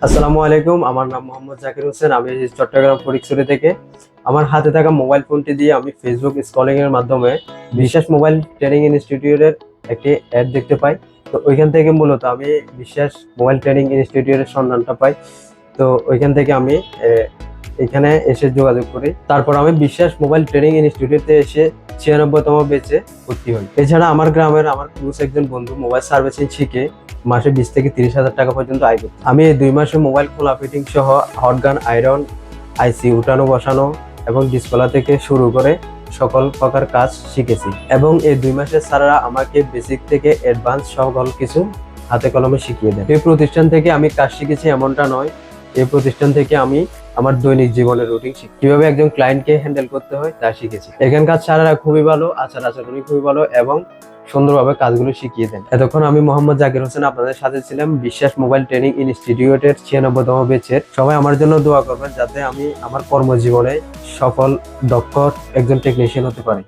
আসসালামু আলাইকুম, আমার নাম মোহাম্মদ জাকির হোসেন। আমি চট্টগ্রাম ফটিকছড়ি থেকে। আমার হাতে থাকা মোবাইল ফোনটি দিয়ে আমি ফেসবুক স্ক্রলিং এর মাধ্যমে বিশ্বাস মোবাইল ট্রেনিং ইনস্টিটিউটের একটি অ্যাড দেখতে পাই। তো ওইখান থেকে মূলত আমি বিশ্বাস মোবাইল ট্রেনিং ইনস্টিটিউটের সন্ধানটা পাই। তো ওইখান থেকে আমি এখানে এসে যোগাযোগ করি। তারপর আমি বিশ্বাস মোবাইল ট্রেনিং ইনস্টিটিউটে এসে 96তম ব্যাচে ভর্তি হই। এছাড়া আমার গ্রামের আমার ক্লোজ একজন বন্ধু মোবাইল সার্ভিসিং শিখে মাসে 20 থেকে 30 হাজার টাকা পর্যন্ত আয় করতে। আমি এই 2 মাসে মোবাইল খোলা ফিটিং সহ হটগান, আয়রন, আইসি উঠানো বসানো এবং ডিসপ্লে থেকে শুরু করে সকল প্রকার কাজ শিখেছি। এবং এই 2 মাসের স্যাররা আমাকে বেসিক থেকে অ্যাডভান্স সকল কিছু হাতে কলমে শিখিয়ে দেন। এই প্রতিষ্ঠান থেকে আমি কাজ শিখেছি এমনটা নয়, এই প্রতিষ্ঠান থেকে আমি আমার দৈনিক জীবনের রুটিন শিখি, কিভাবে একজন ক্লায়েন্টকে হ্যান্ডেল করতে হয় তা শিখেছি। এখানকার স্যারেরা খুবই ভালো, আচরণ খুবই ভালো এবং সুন্দরভাবে কাজগুলো শিখিয়ে দেন। এতক্ষণ আমি মোহাম্মদ জাকির হোসেন আপনাদের সাথে ছিলাম বিশ্বাস মোবাইল ট্রেনিং ইনস্টিটিউটের 96তম ব্যাচের। সবাই আমার জন্য দোয়া করবেন যাতে আমি আমার কর্মজীবনে সফল দক্ষ একজন টেকনিশিয়ান হতে পারি।